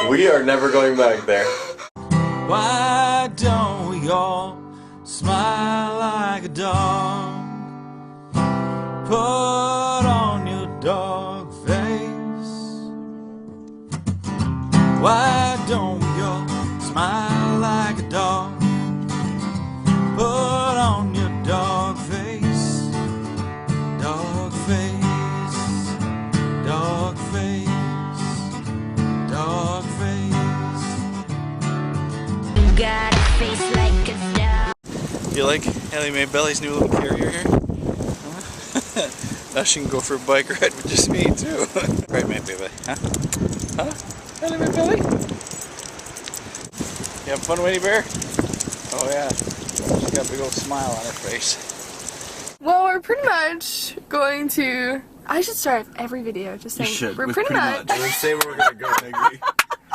We are never going back there. Why don't we all smile like a dog? Put on your dog face. Why don't we all smile like a dog? Put on your dog face. Dog face. Dog face. Dog face. Got a face like a dog. You like Ellie Mae Belly's new little carrier here? Now she can go for a bike ride with just me too. Right, Mae Baby? Huh? Huh? Ellie Mae Belly? You having fun, Winnie Bear? Oh yeah. She's got a big old smile on her face. Well, we're pretty much going to... I should start every video just saying we're pretty much. Let's say where we're gonna go next week.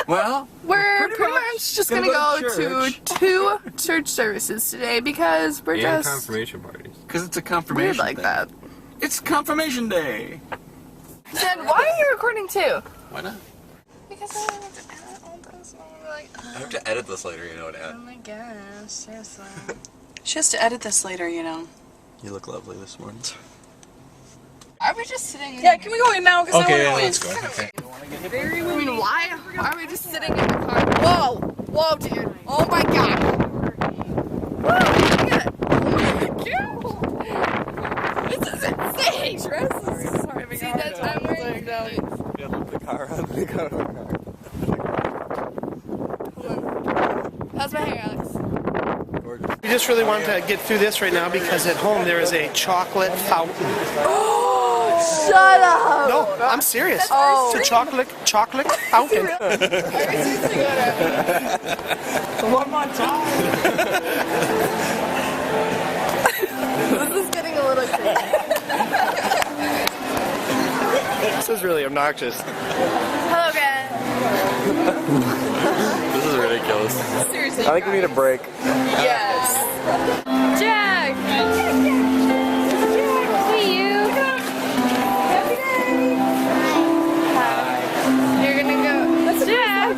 Well, we're pretty much just gonna go to 2 church services today because we're just confirmation parties. Because it's a confirmation weird like thing. that. It's confirmation day. Then why are you recording too? Why not? Because I want to edit all this. And I'm like, I have to edit this later, you know, Dad. oh my gosh, seriously. She has to edit this later, you know. You look lovely this morning. Are we just sitting in Yeah, can we go in now? Because Okay, I want let's to go. go in. Okay. I mean, why are we just sitting in the car? Whoa! Whoa, dude. Oh my god. Whoa, look at it. This is insane. Sorry, see that time where you Yeah, let the car out. The car. How's my hair, Alex? We just really want to get through this right now because at home there is a chocolate fountain. Shut up! No, I'm serious. Oh. It's a chocolate fountain. One more time. This is getting a little crazy. This is really obnoxious. Hello, guys. This is ridiculous. Seriously. I think we need a break. Yes. Jack! See you. Hi. You're gonna go. Let's Jack!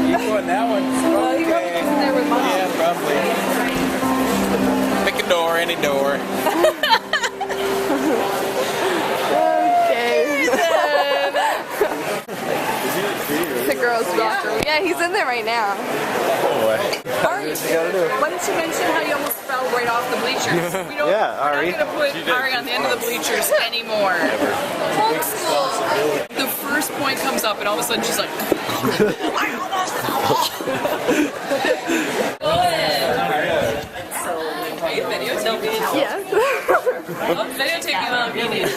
You going that one? Okay. Yeah, probably. Pick a door, any door. The girls' bathroom. Yeah, he's in there right now. Ari, why didn't you mention how you almost fell right off the bleachers? We don't, Yeah, Ari. We're not going to put Ari on the end of the bleachers anymore. Homeschool. The first point comes up and all of a sudden she's like, I almost fell off. Are you videotaping? Yes. Videotaping while I'm eating.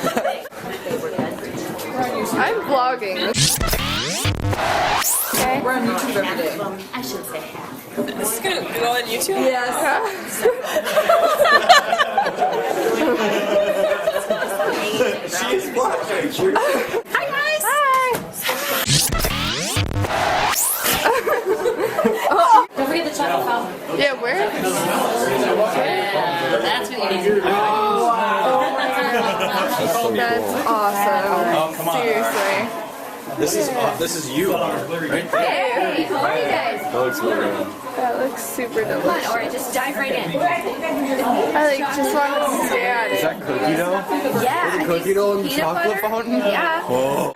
I'm vlogging. Okay. We're on YouTube every day. I should say half. This is going to go on YouTube? Yes. She's watching. Hi, guys. Hi. Don't forget the chocolate fountain. Yeah, where? That's what you need to do. That's awesome. Oh, come on. Seriously. This is you, right? Hey, How are you guys? That looks really good. that looks super Come on, delicious. Ori, just dive right in. I like just want to stare at Is it. that cookie dough? Yeah. The cookie dough in the Peanut chocolate butter? fountain? Yeah. Oh.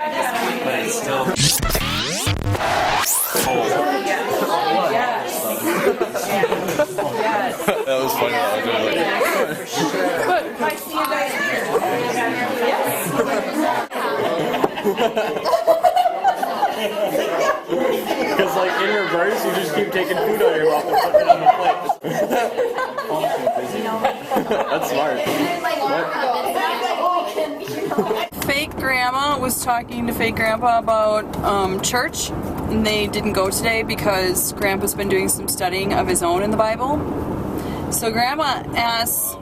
That was funny. Because like in reverse, you just keep taking food out of your mouth and putting it on the plate. That's smart. Fake grandma was talking to fake grandpa about church, and they didn't go today because grandpa's been doing some studying of his own in the Bible. So grandma asks,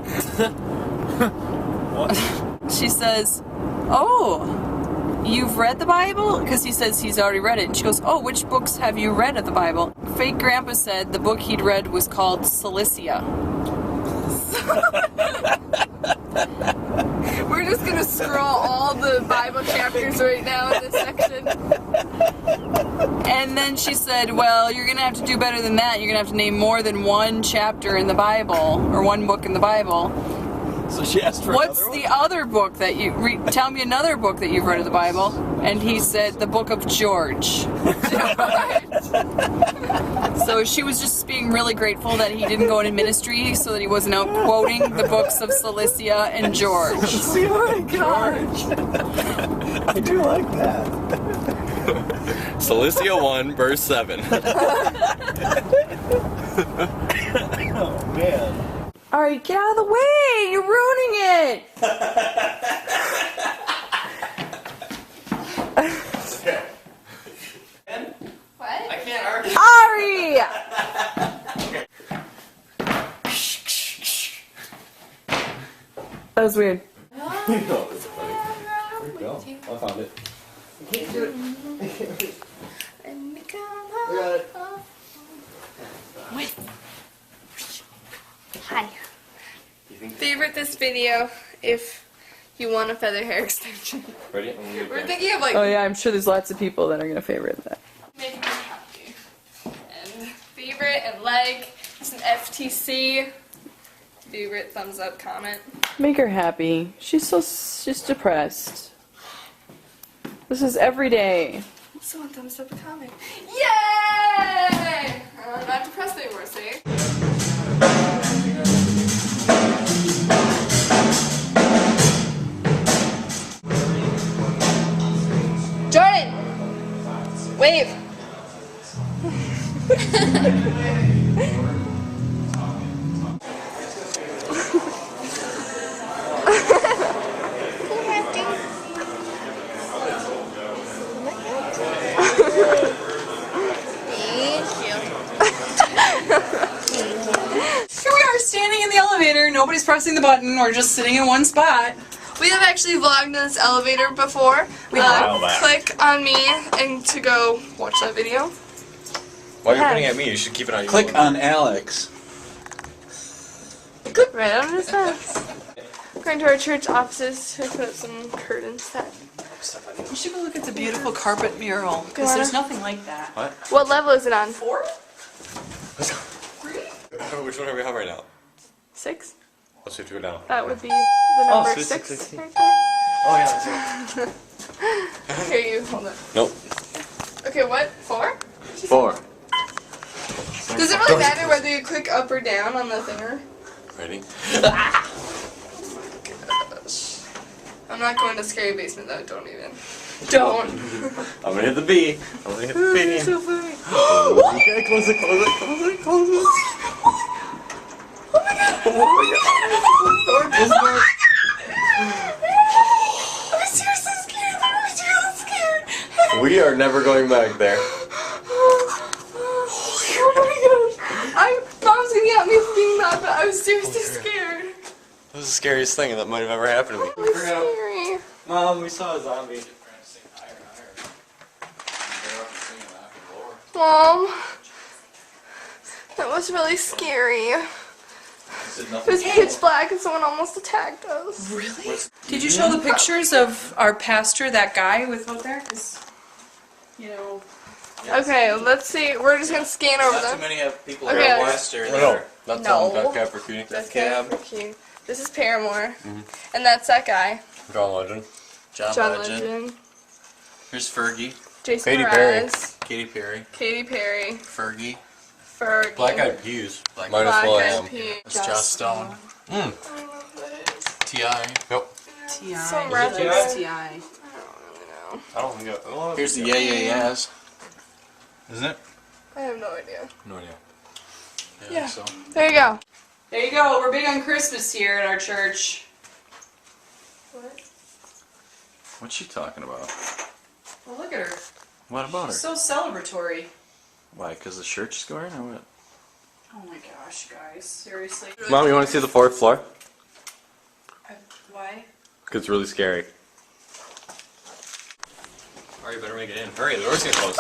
she says, "Oh, you've read the Bible?" Because he says he's already read it. And she goes, "Oh, which books have you read of the Bible?" Fake grandpa said the book he'd read was called Cilicia. We're just gonna scroll all the Bible bloopers right now in this section. And then she said, well, you're going to have to do better than that. You're going to have to name more than one chapter in the Bible, or one book in the Bible. So she asked for What's another the other book that you tell me another book that you've read of the Bible? And he said the book of George. So she was just being really grateful that he didn't go into ministry so that he wasn't out quoting the books of Cilicia and George. Oh my gosh. I do like that. Cilicia 1 verse 7. Oh man. Alright, get out of the way! You're ruining it! What? I can't argue. Ari! That was weird. No, it's funny. Where'd it go? I found it. You can't do it. Hi. Favorite this video if you want a feather hair extension. Ready? I'm gonna get We're back. thinking of like Oh yeah, I'm sure there's lots of people that are gonna favorite that. making me happy. And favorite and like, some FTC. Favorite, thumbs up, comment. Make her happy. She's depressed. This is every day. Someone thumbs up a comment. Yay! I'm not depressed anymore, see? Jordan! Wave! Here we are standing in the elevator, nobody's pressing the button, we're just sitting in one spot. We have actually vlogged in this elevator before. Click on me and to go watch that video. Why are you pointing at me? You should keep it on you. Click on Alex. Right on his face. Going to our church offices to put up some curtains that. You should go look at the beautiful carpet mural, because there's nothing like that. What level is it on? 4? Which one are we on right now? 6? Let's see if we go down. That would be the number 6. 6. Right Oh yeah, there. Here, you hold it. Nope. Okay, what? 4? 4. Does it really matter whether you click up or down on the thinger? Ready? Gosh. I'm not going to scary basement though. Don't even. Don't. I'm gonna hit the B. I'm gonna hit the B. You're so funny. Okay, close it, close it, close it, close it. Oh my god. Door, close the door. I'm seriously scared. I'm really scared. We are never going back there. Oh my gosh. Mom's gonna get me for being mad, but I was seriously scared. That was the scariest thing that might have ever happened to me. It was scary. Mom, we saw a zombie. Mom. That was really scary. It was pitch black and someone almost attacked us. Really? Did you show the pictures of our pastor, that guy with out there? 'Cause, you know. Okay, let's see. We're just gonna scan over Not too them. many have people Okay. here Western. No. That's No. Death Cab for Cutie. That's cab. This is Paramore. And that's that guy. John Legend. John Legend. Here's Fergie. Jason Katy Perry. Mraz. Katy Perry. Katy Perry. Fergie. Fergie. Black Eyed Peas. Minus Black Will.i.am. Eyed Peas. That's Joss Stone. I don't know who that is. T.I. Yep. T.I. Some He rappers. likes T.I. I don't really know. I don't think it. Here's the Yeah Yeah Yeahs. Isn't it? I have no idea. No idea. Yeah. So. There you go. There you go. We're big on Christmas here at our church. What? What's she talking about? Well, look at her. What about her? She's so celebratory. Why? Because the shirt's square or what? Oh my gosh, guys. Seriously. Mom, you want to see the 4th floor? Why? Because it's really scary. Alright, you better make it in. Hurry, the door's gonna close.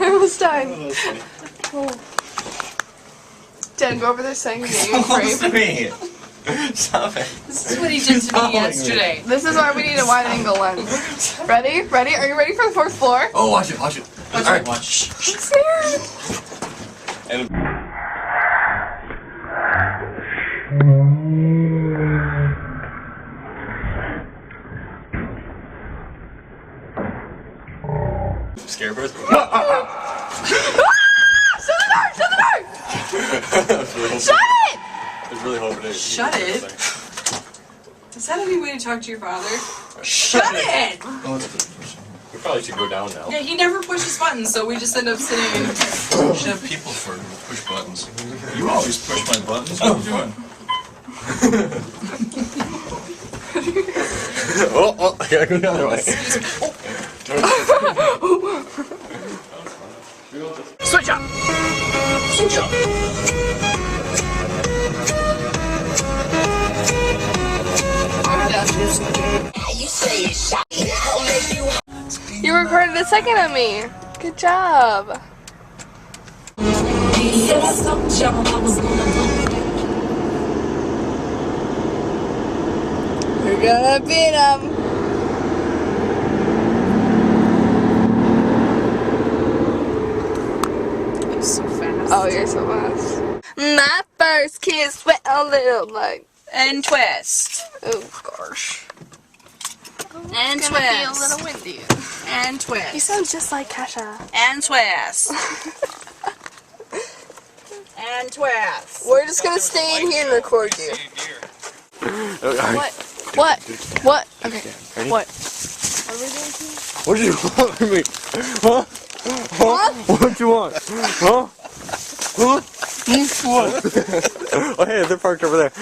I almost died. Oh. Dad, go over there saying your name and pray. Me. Stop it. This is what he did to me yesterday. This is why we need a wide angle lens. Ready? Ready? Are you ready for the fourth floor? Oh, watch it, watch it. Alright, watch. Shh, shh. I'm scared. And Scarebirds? Shut the door! Shut the door! Shut it! I was really hoping it. Shut it? Is that any way to talk to your father? Shut it! We probably should go down now. Yeah, he never pushes buttons, so we just end up sitting. You should have people for push buttons. You always push my buttons. What are you doing? Oh, I gotta go the other way. Switch up! Switch up. You recorded a second of me. Good job. We're gonna beat him. So fast. Oh, you're so fast. My first kiss went a little like. And twist. Oh gosh. And It's gonna be a twist. little windy. And You twist. sound just like Kesha. And twist. And twist. We're just gonna stay in here and record you. What? What? What? Okay. What? What do you want from me? Huh? Huh? What do you want? Huh? Huh? What? Oh, hey, they're parked over there.